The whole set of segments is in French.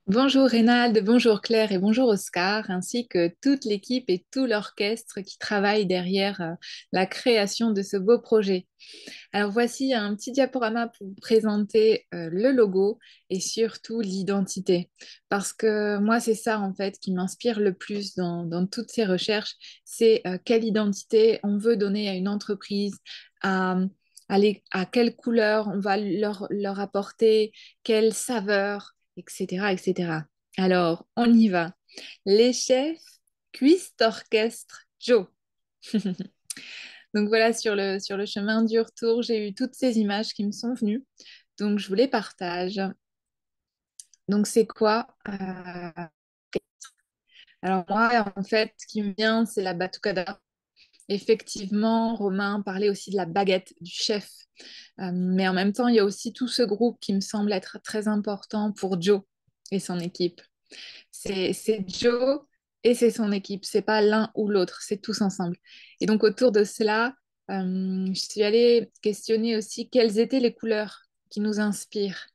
Bonjour Reynald, bonjour Claire et bonjour Oscar, ainsi que toute l'équipe et tout l'orchestre qui travaille derrière la création de ce beau projet. Alors voici un petit diaporama pour vous présenter le logo et surtout l'identité. Parce que moi, c'est ça en fait qui m'inspire le plus dans toutes ces recherches, c'est quelle identité on veut donner à une entreprise, à, à quelle couleur on va leur apporter, quelle saveur, etc., etc. Alors, on y va. Les chefs, cuisses orchestre, Joe. Donc voilà, sur le chemin du retour, j'ai eu toutes ces images qui me sont venues. Donc je vous les partage. Donc c'est quoi Alors moi, en fait, ce qui me vient, c'est la batucada. Effectivement, Romain parlait aussi de la baguette du chef. Mais en même temps, il y a aussi tout ce groupe qui me semble être très important pour Joe et son équipe. C'est Joe et c'est son équipe. C'est pas l'un ou l'autre, c'est tous ensemble. Et donc autour de cela, je suis allée questionner aussi quelles étaient les couleurs qui nous inspirent.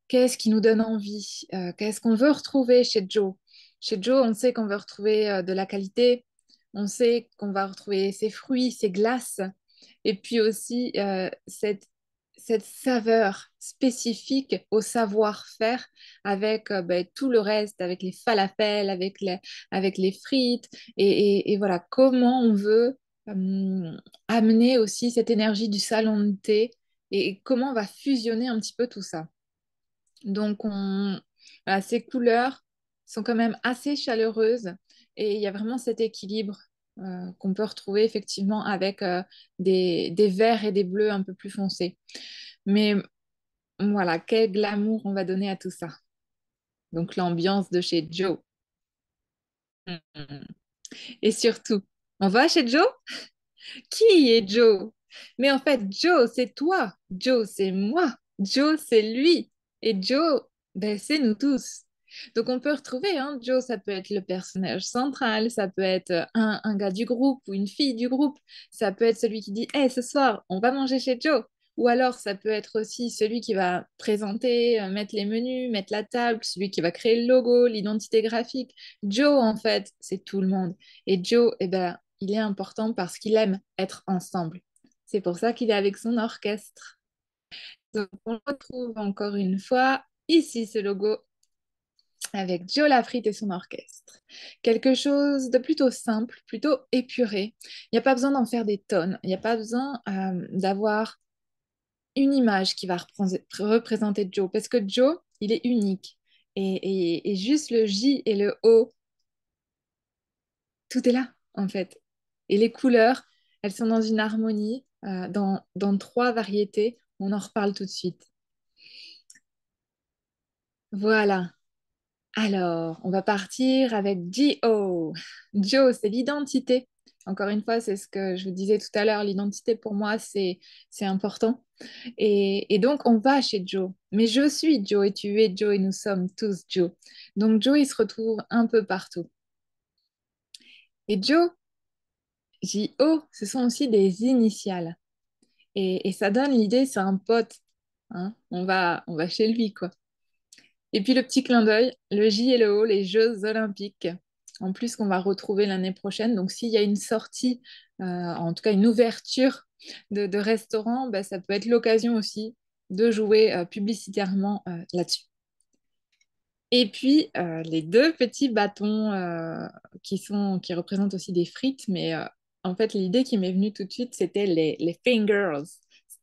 Qu'est-ce qui nous donne envie? Qu'est-ce qu'on veut retrouver chez Joe? Chez Joe, on sait qu'on veut retrouver de la qualité. On sait qu'on va retrouver ses fruits, ses glaces. Et puis aussi cette saveur spécifique au savoir-faire avec ben, tout le reste, avec les falafels, avec les frites. Et voilà, comment on veut amener aussi cette énergie du salon de thé et comment on va fusionner un petit peu tout ça. Donc, voilà, ces couleurs sont quand même assez chaleureuses et il y a vraiment cet équilibre qu'on peut retrouver effectivement avec des verts et des bleus un peu plus foncés. Mais voilà, quel glamour on va donner à tout ça. Donc, l'ambiance de chez Joe. Mhm. Et surtout, on va chez Joe? Qui est Joe? Mais en fait, Joe, c'est toi. Joe, c'est moi. Joe, c'est lui. Et Joe, ben, c'est nous tous. Donc on peut retrouver, hein, Joe, ça peut être le personnage central, ça peut être un gars du groupe ou une fille du groupe, ça peut être celui qui dit, hey, ce soir, on va manger chez Joe. Ou alors ça peut être aussi celui qui va présenter, mettre les menus, mettre la table, celui qui va créer le logo, l'identité graphique. Joe, en fait, c'est tout le monde. Et Joe, eh ben, il est important parce qu'il aime être ensemble. C'est pour ça qu'il est avec son orchestre. Donc, on retrouve encore une fois ici ce logo avec Joe Lafrite et son orchestre. Quelque chose de plutôt simple, plutôt épuré. Il n'y a pas besoin d'en faire des tonnes. Il n'y a pas besoin d'avoir une image qui va représenter Joe parce que Joe, il est unique. Et juste le J et le O, tout est là, en fait. Et les couleurs, elles sont dans une harmonie, dans trois variétés. On en reparle tout de suite. Voilà. Alors, on va partir avec G.O. Joe, c'est l'identité. Encore une fois, c'est ce que je vous disais tout à l'heure. L'identité, pour moi, c'est important. Et donc, on va chez Joe. Mais je suis Joe et tu es Joe et nous sommes tous Joe. Donc, Joe, il se retrouve un peu partout. Et Joe, J.O., ce sont aussi des initiales. Et ça donne l'idée, c'est un pote, hein. On va chez lui, quoi. Et puis le petit clin d'œil, le J et le O, les Jeux Olympiques. En plus, qu'on va retrouver l'année prochaine. Donc, s'il y a une sortie, en tout cas une ouverture de restaurant, bah, ça peut être l'occasion aussi de jouer publicitairement là-dessus. Et puis, les deux petits bâtons qui représentent aussi des frites, mais en fait, l'idée qui m'est venue tout de suite, c'était les fingers.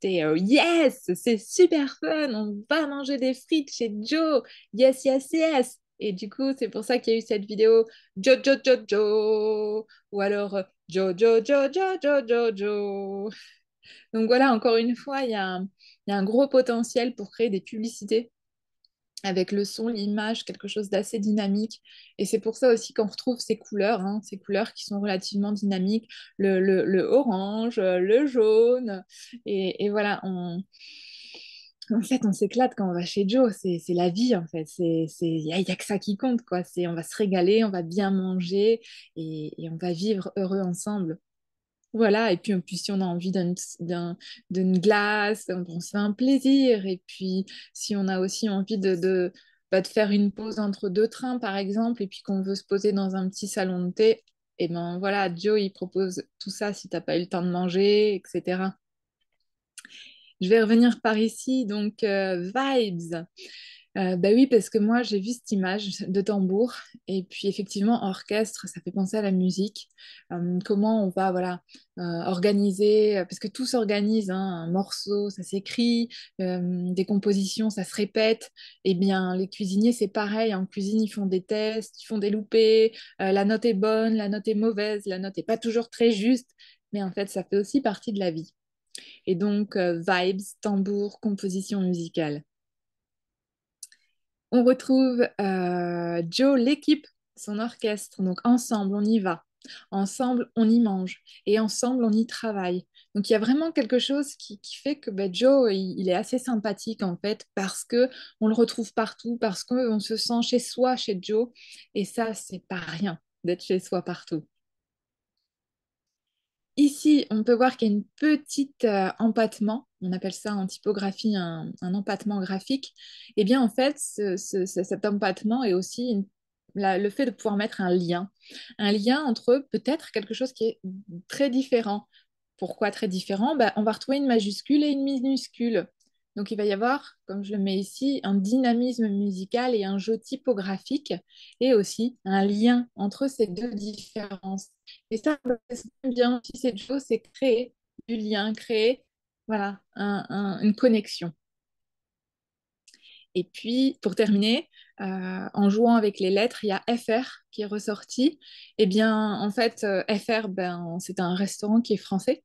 C'était yes, c'est super fun, on va manger des frites chez Joe. Yes, yes, yes. Et du coup, c'est pour ça qu'il y a eu cette vidéo Joe, Joe, Joe, Joe. Ou alors Joe, Joe, Joe, Joe, Joe, Joe, Joe. Donc voilà, encore une fois, il y a un gros potentiel pour créer des publicités avec le son, l'image, quelque chose d'assez dynamique. Et c'est pour ça aussi qu'on retrouve ces couleurs, hein, ces couleurs qui sont relativement dynamiques, le orange, le jaune. Et voilà, en fait, on s'éclate quand on va chez Joe. C'est la vie, en fait. Y a que ça qui compte, quoi. On va se régaler, on va bien manger et on va vivre heureux ensemble. Voilà, et puis si on a envie d'une glace, on se fait un plaisir. Et puis si on a aussi envie de faire une pause entre deux trains, par exemple, et puis qu'on veut se poser dans un petit salon de thé, et ben voilà, Joe, il propose tout ça si t'as pas eu le temps de manger, etc. Je vais revenir par ici, donc vibes. Bah oui, parce que moi j'ai vu cette image de tambour et puis effectivement orchestre, ça fait penser à la musique. Comment on va voilà organiser, parce que tout s'organise, hein, un morceau, ça s'écrit, des compositions, ça se répète. Eh bien, les cuisiniers c'est pareil. En cuisine, ils font des tests, ils font des loupés. La note est bonne, la note est mauvaise, la note est pas toujours très juste, mais en fait, ça fait aussi partie de la vie. Et donc, vibes, tambour, composition musicale. On retrouve Joe, l'équipe, son orchestre. Donc, ensemble, on y va. Ensemble, on y mange. Et ensemble, on y travaille. Donc, il y a vraiment quelque chose qui fait que ben, Joe, il est assez sympathique, en fait, parce que on le retrouve partout, parce qu'on se sent chez soi, chez Joe. Et ça, c'est pas rien d'être chez soi partout. Ici, on peut voir qu'il y a une petite empattement, on appelle ça en typographie un empattement graphique. Eh bien, en fait, cet empattement est aussi le fait de pouvoir mettre un lien entre peut-être quelque chose qui est très différent. Pourquoi très différent? Ben, on va retrouver une majuscule et une minuscule. Donc, il va y avoir, comme je le mets ici, un dynamisme musical et un jeu typographique, et aussi un lien entre ces deux différences. Et ça, ce que j'aime bien aussi, cette chose, c'est créer du lien, créer voilà, une connexion. Et puis, pour terminer, en jouant avec les lettres, il y a FR qui est ressorti. Eh bien, en fait, FR, ben, c'est un restaurant qui est français.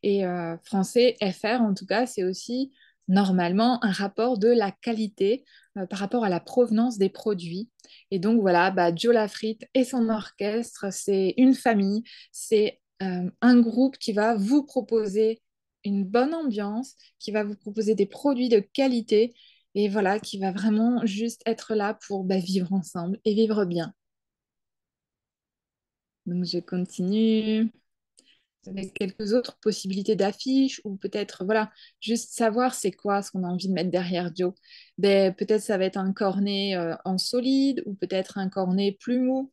Et français, FR, en tout cas, c'est aussi normalement un rapport de la qualité par rapport à la provenance des produits. Et donc voilà, bah, Joe Lafrite et son orchestre, c'est une famille, c'est un groupe qui va vous proposer une bonne ambiance, qui va vous proposer des produits de qualité et voilà, qui va vraiment juste être là pour bah, vivre ensemble et vivre bien. Donc je continue avec quelques autres possibilités d'affiches ou peut-être, voilà, juste savoir c'est quoi ce qu'on a envie de mettre derrière Joe. Ben, peut-être ça va être un cornet en solide ou peut-être un cornet plus mou.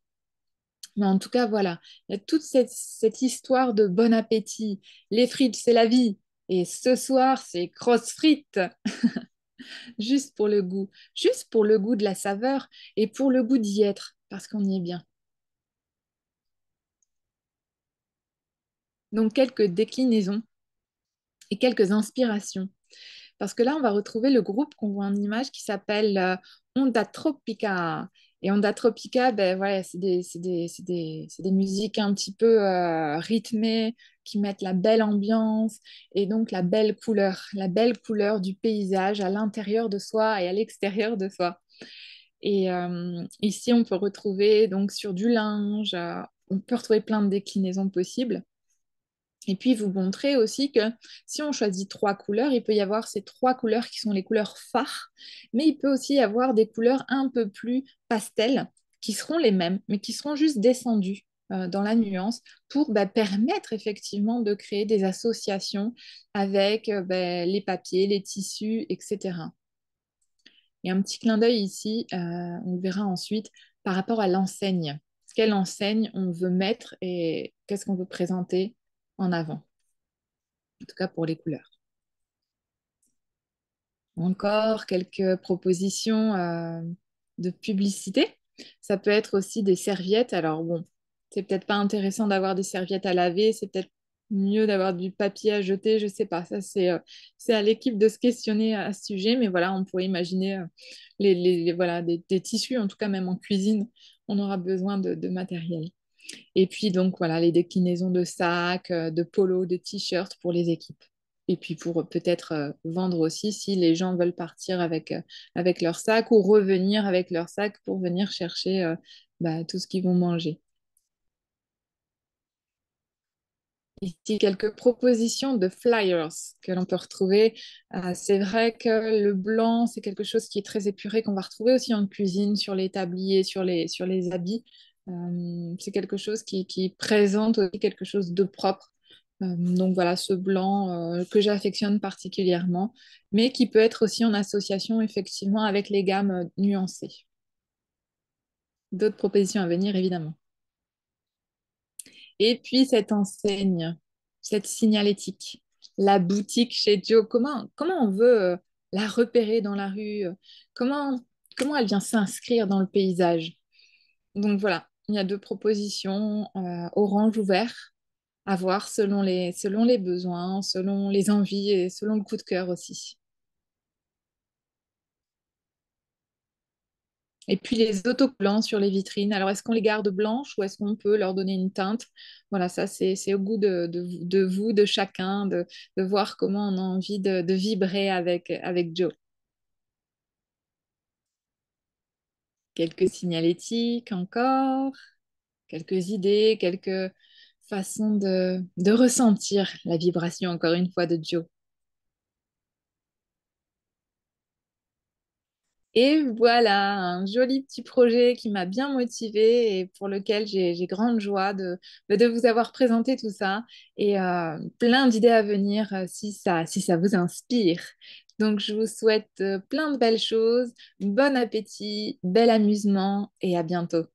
Mais en tout cas, voilà, il y a toute cette histoire de bon appétit. Les frites, c'est la vie. Et ce soir, c'est cross frites, juste pour le goût, juste pour le goût de la saveur et pour le goût d'y être, parce qu'on y est bien. Donc, quelques déclinaisons et quelques inspirations. Parce que là, on va retrouver le groupe qu'on voit en image qui s'appelle Onda Tropica. Et Onda Tropica, ben, voilà, c'est des musiques un petit peu rythmées qui mettent la belle ambiance et donc la belle couleur du paysage à l'intérieur de soi et à l'extérieur de soi. Et ici, on peut retrouver donc sur du linge, on peut retrouver plein de déclinaisons possibles. Et puis, vous montrer aussi que si on choisit trois couleurs, il peut y avoir ces trois couleurs qui sont les couleurs phares, mais il peut aussi y avoir des couleurs un peu plus pastel qui seront les mêmes, mais qui seront juste descendues dans la nuance pour bah, permettre effectivement de créer des associations avec bah, les papiers, les tissus, etc. Et un petit clin d'œil ici, on verra ensuite par rapport à l'enseigne. Quelle enseigne on veut mettre et qu'est-ce qu'on veut présenter en avant, en tout cas pour les couleurs. Encore quelques propositions de publicité. Ça peut être aussi des serviettes. Alors bon, c'est peut-être pas intéressant d'avoir des serviettes à laver, c'est peut-être mieux d'avoir du papier à jeter, je sais pas. Ça, c'est à l'équipe de se questionner à ce sujet, mais voilà, on pourrait imaginer voilà, des tissus, en tout cas même en cuisine, on aura besoin de matériel. Et puis donc voilà, les déclinaisons de sacs, de polos, de t-shirts pour les équipes. Et puis pour peut-être vendre aussi si les gens veulent partir avec leur sac ou revenir avec leur sac pour venir chercher bah, tout ce qu'ils vont manger. Ici, quelques propositions de flyers que l'on peut retrouver. C'est vrai que le blanc, c'est quelque chose qui est très épuré, qu'on va retrouver aussi en cuisine, sur les tabliers, sur les habits. C'est quelque chose qui présente aussi quelque chose de propre. Donc voilà, ce blanc que j'affectionne particulièrement, mais qui peut être aussi en association effectivement avec les gammes nuancées. D'autres propositions à venir, évidemment. Et puis cette enseigne, cette signalétique, la boutique chez Joe, comment on veut la repérer dans la rue? Comment, comment elle vient s'inscrire dans le paysage? Donc voilà, il y a deux propositions, orange ou vert, à voir selon les besoins, selon les envies et selon le coup de cœur aussi. Et puis les autocollants sur les vitrines. Alors, est-ce qu'on les garde blanches ou est-ce qu'on peut leur donner une teinte? Voilà, ça, c'est au goût de vous, de chacun, de voir comment on a envie de vibrer avec Joe. Quelques signalétiques encore, quelques idées, quelques façons de ressentir la vibration, encore une fois, de Joe. Et voilà, un joli petit projet qui m'a bien motivée et pour lequel j'ai grande joie de vous avoir présenté tout ça et plein d'idées à venir si ça vous inspire. Donc, je vous souhaite plein de belles choses, bon appétit, bel amusement et à bientôt.